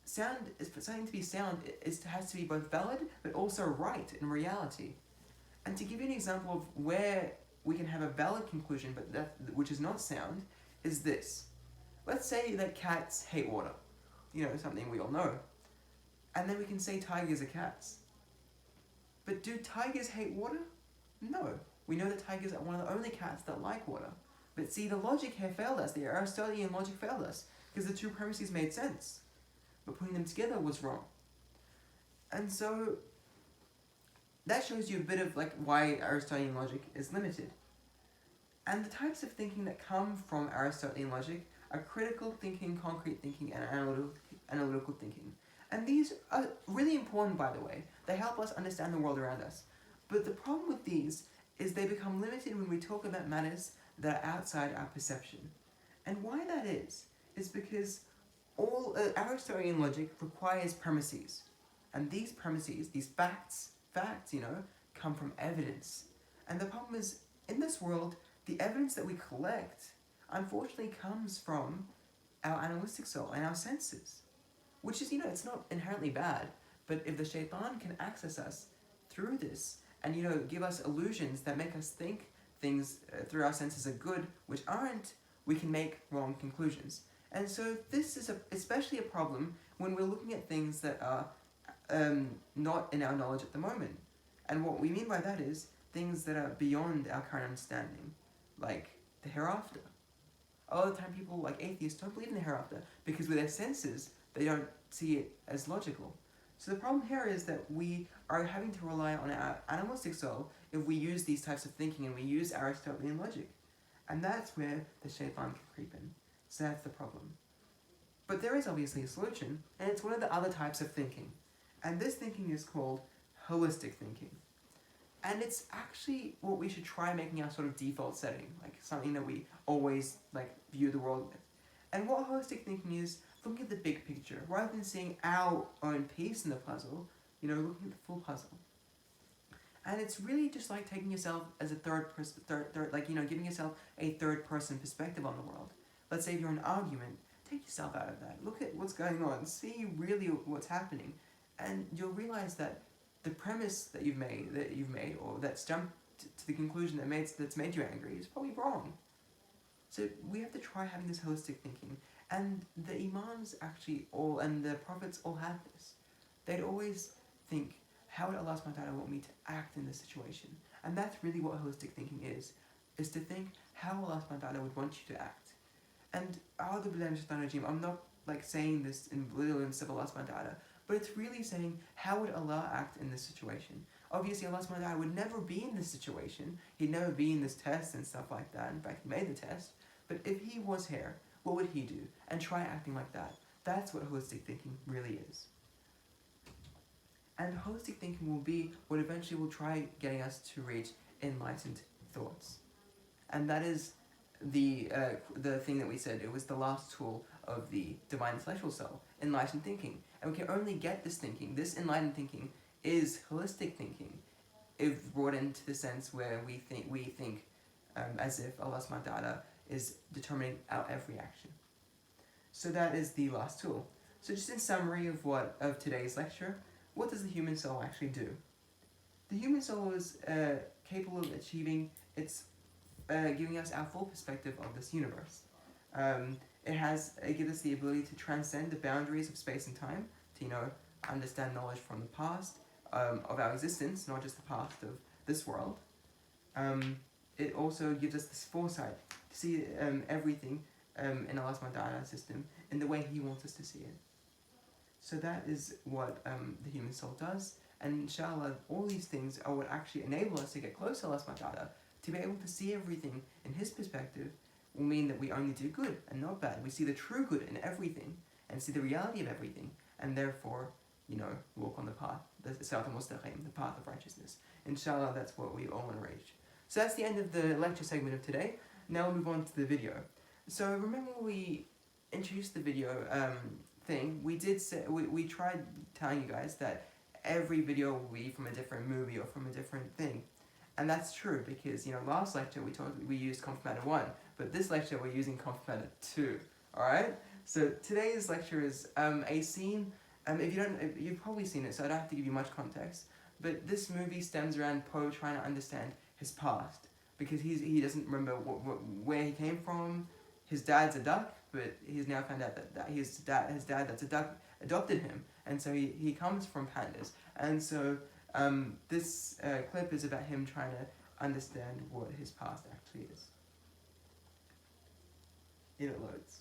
A: For something to be sound, it has to be both valid but also right in reality. And to give you an example of where we can have a valid conclusion but which is not sound, is this. Let's say that cats hate water. Something we all know. And then we can say tigers are cats. But do tigers hate water? No. We know that tigers are one of the only cats that like water. But see, the logic here failed us. The Aristotelian logic failed us. Because the two premises made sense. But putting them together was wrong. And so, that shows you a bit of why Aristotelian logic is limited. And the types of thinking that come from Aristotelian logic are critical thinking, concrete thinking, and analytical thinking. And these are really important, by the way. They help us understand the world around us. But the problem with these is they become limited when we talk about matters that are outside our perception. And why that is because all Aristotelian logic requires premises. And these premises, these facts, come from evidence. And the problem is, in this world, the evidence that we collect, unfortunately, comes from our animalistic soul and our senses. Which is, it's not inherently bad, but if the shaitan can access us through this and, give us illusions that make us think things through our senses are good, which aren't, we can make wrong conclusions. And so this is especially a problem when we're looking at things that are not in our knowledge at the moment. And what we mean by that is things that are beyond our current understanding, like the hereafter. A lot of the time people, like atheists, don't believe in the hereafter because with their senses, they don't see it as logical. So the problem here is that we are having to rely on our animalistic soul if we use these types of thinking and we use Aristotelian logic. And that's where the shaitan can creep in. So that's the problem. But there is obviously a solution, and it's one of the other types of thinking. And this thinking is called holistic thinking. And it's actually what we should try making our sort of default setting, like something that we always view the world with. And what holistic thinking is, looking at the big picture, rather than seeing our own piece in the puzzle, looking at the full puzzle. And it's really just like taking yourself as a giving yourself a third person perspective on the world. Let's say if you're in an argument, take yourself out of that. Look at what's going on. See really what's happening. And you'll realize that the premise that you've made, or that's jumped to the conclusion that's made you angry is probably wrong. So we have to try having this holistic thinking. And the Imams actually all, and the Prophets all had this. They'd always think, how would Allah subhanahu wa ta'ala want me to act in this situation? And that's really what holistic thinking is to think how Allah subhanahu wa ta'ala would want you to act. And I'm not like saying this in belittling of Allah subhanahu wa ta'ala, but it's really saying how would Allah act in this situation? Obviously Allah subhanahu wa ta'ala would never be in this situation. He'd never be in this test and stuff like that. In fact, he made the test. But if he was here, what would he do? And try acting like that. That's what holistic thinking really is. And holistic thinking will be what eventually will try getting us to reach enlightened thoughts. And that is the thing that we said. It was the last tool of the divine intellectual soul, enlightened thinking. And we can only get this thinking, this enlightened thinking, is holistic thinking, if brought into the sense where we think as if Allah subhanahu wa ta'ala is determining our every action. So that is the last tool. So just in summary of today's lecture, what does the human soul actually do? The human soul is capable of achieving giving us our full perspective of this universe. It gives us the ability to transcend the boundaries of space and time, to understand knowledge from the past of our existence, not just the past of this world. It also gives us this foresight to see everything in Allah subhanahu wa ta'ala's system in the way He wants us to see it. So that is what the human soul does, and inshallah all these things are what actually enable us to get close to Allah subhanahu wa ta'ala. To be able to see everything in His perspective will mean that we only do good and not bad. We see the true good in everything and see the reality of everything, and therefore, walk on the path, the Sirat al-Mustaqim, the path of righteousness. Inshallah, that's what we all want to reach. So that's the end of the lecture segment of today. Now we'll move on to the video. So remember when we introduced the video thing, we tried telling you guys that every video will be from a different movie or from a different thing. And that's true because, last lecture we used Conf Matter 1, but this lecture we're using Conf Matter 2, alright? So today's lecture is a scene, you've probably seen it, so I don't have to give you much context, but this movie stems around Poe trying to understand his past, because he doesn't remember where he came from. His dad's a duck, but he's now found out that his dad that's a duck adopted him, and so he comes from pandas, and so this clip is about him trying to understand what his past actually is. It loads.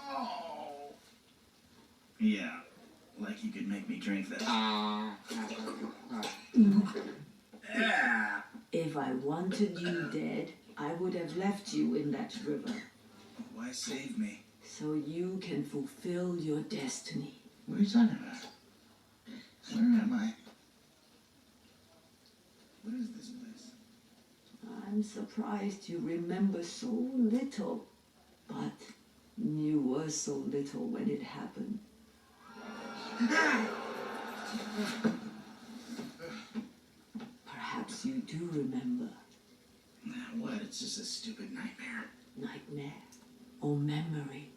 C: Oh. Yeah, like you could make me drink that. Yeah.
D: If I wanted you dead, I would have left you in that river.
C: Why save me?
D: So you can fulfill your destiny.
C: What are you talking about? Where am I? What is this place?
D: I'm surprised you remember so little, but you were so little when it happened. Perhaps you do remember.
C: What? It's just a stupid nightmare.
D: Nightmare or memory.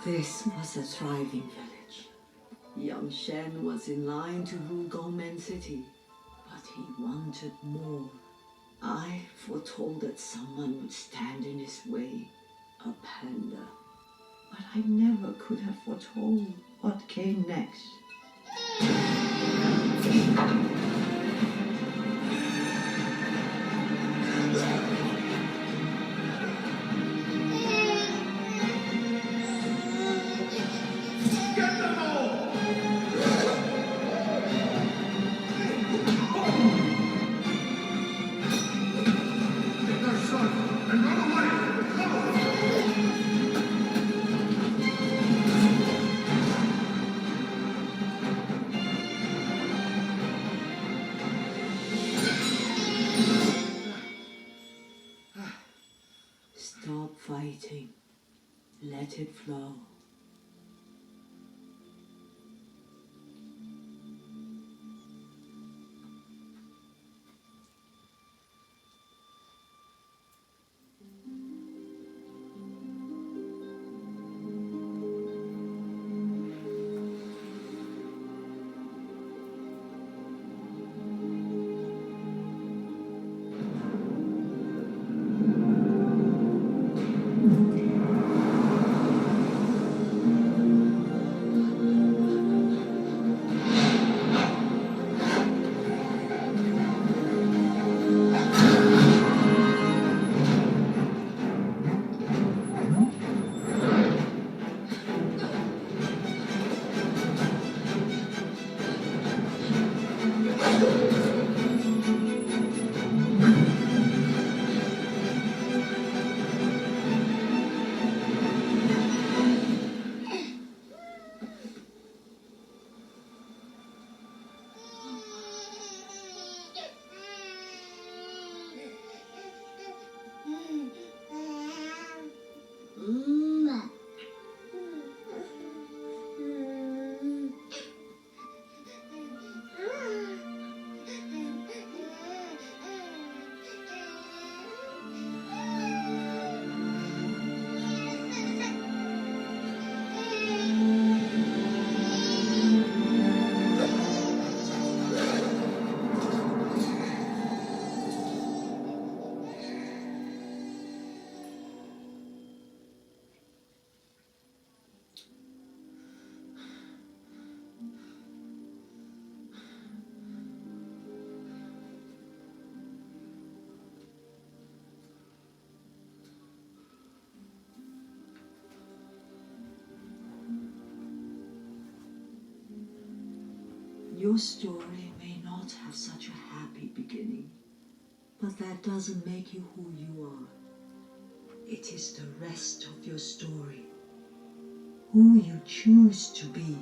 D: This was a thriving village. Young Shen was in line to rule Gongmen City, but he wanted more. I foretold that someone would stand in his way, a panda. But I never could have foretold what came next. Stop fighting. Let it flow. Your story may not have such a happy beginning, but that doesn't make you who you are. It is the rest of your story, who you choose to be.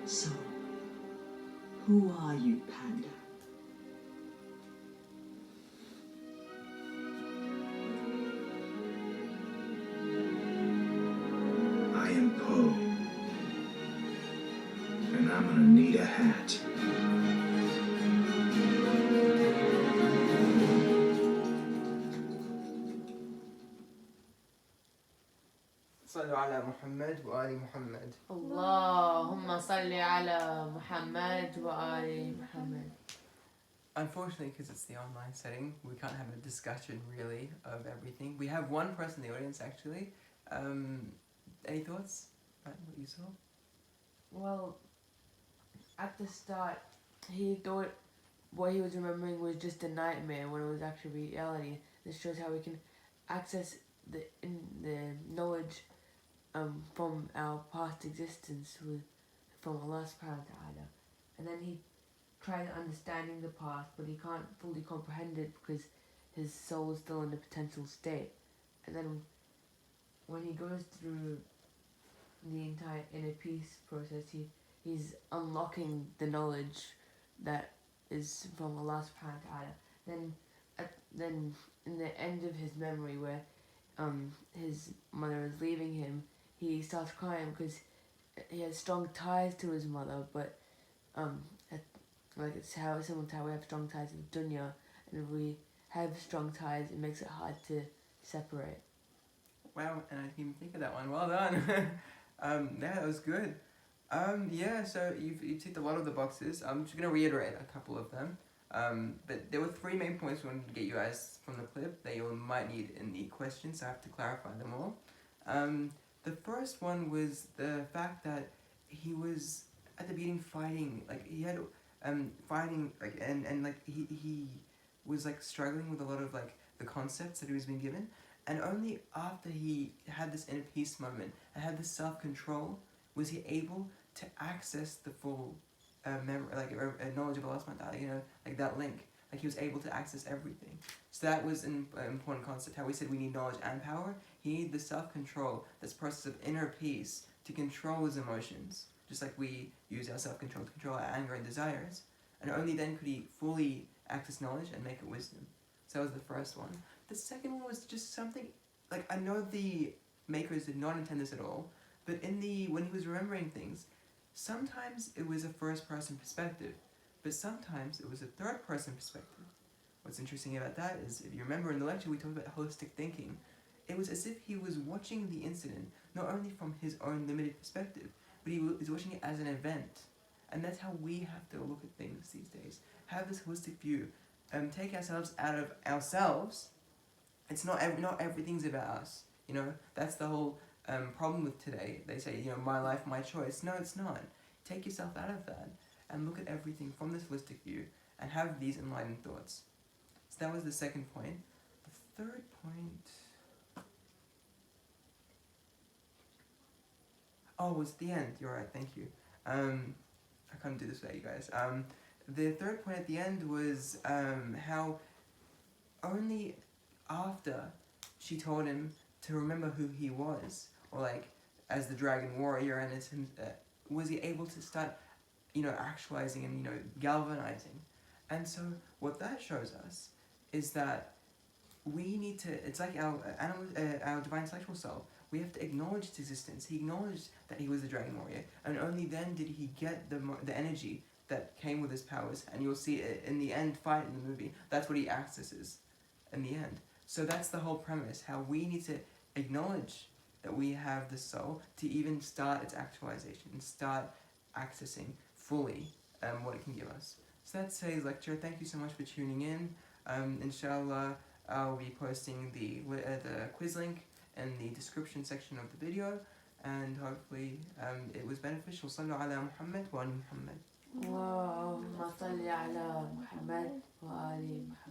D: So, who are you, Panda?
C: I am Poe. And I'm gonna need a hat.
A: صلوا على محمد وآل محمد.
B: اللهم صل على محمد وآل محمد.
A: Unfortunately, because it's the online setting, we can't have a discussion really of everything. We have one person in the audience actually. Any thoughts about what you saw?
B: Well, at the start, he thought what he was remembering was just a nightmare when it was actually reality. This shows how we can access the knowledge from our past existence from Allah subhanahu wa ta'ala. And then he tries understanding the past, but he can't fully comprehend it because his soul is still in a potential state. And then when he goes through the entire inner peace process. He's unlocking the knowledge that is from Allah subhanahu wa ta'ala. Then in the end of his memory where his mother is leaving him, he starts crying because he has strong ties to his mother, but like it's how similar to how we have strong ties in dunya, and if we have strong ties, it makes it hard to separate.
A: Wow, and I didn't even think of that one. Well done. Yeah, that was good. Yeah, so you've ticked a lot of the boxes. I'm just gonna reiterate a couple of them. But there were 3 main points we wanted to get you guys from the clip that you might need in the questions, so I have to clarify them all. The first one was the fact that he was at the beginning fighting, like he had fighting, like and like he was like struggling with a lot of like the concepts that he was being given, and only after he had this inner peace moment and had this self-control was he able to access the full memory, like knowledge of Allah subhanahu wa ta'ala, you know, like that link. Like he was able to access everything. So that was an important concept. How we said we need knowledge and power. He needed the self-control, this process of inner peace to control his emotions. Just like we use our self-control to control our anger and desires. And only then could he fully access knowledge and make it wisdom. So that was the first one. The second one was just something, like I know the makers did not intend this at all, but when he was remembering things, sometimes it was a first-person perspective, but sometimes it was a third-person perspective. What's interesting about that is, if you remember in the lecture we talked about holistic thinking, it was as if he was watching the incident not only from his own limited perspective, but he was watching it as an event. And that's how we have to look at things these days. Have this holistic view. Take ourselves out of ourselves. It's not everything's about us. You know, that's the whole problem with today. They say, you know, my life, my choice. No, it's not. Take yourself out of that and look at everything from this holistic view and have these enlightened thoughts. So that was the second point. The third point... Oh, it was the end. You're right, thank you. I couldn't do this without you guys. The third point at the end was how only after she told him to remember who he was, or like as the dragon warrior, and as him, was he able to start, you know, actualizing and, you know, galvanizing. And so what that shows us is that we need to, it's like our divine intellectual soul, we have to acknowledge its existence. He acknowledged that he was the dragon warrior, and only then did he get the energy that came with his powers, and you'll see it in the end fight in the movie, that's what he accesses in the end. So that's the whole premise, how we need to acknowledge that we have the soul to even start its actualization and start accessing fully what it can give us. So that's today's lecture. Thank you so much for tuning in. Inshallah, I'll be posting the quiz link in the description section of the video, and hopefully it was beneficial. Sallu ala Muhammad wa ali Muhammad.
B: اللهم صل على محمد وآل محمد.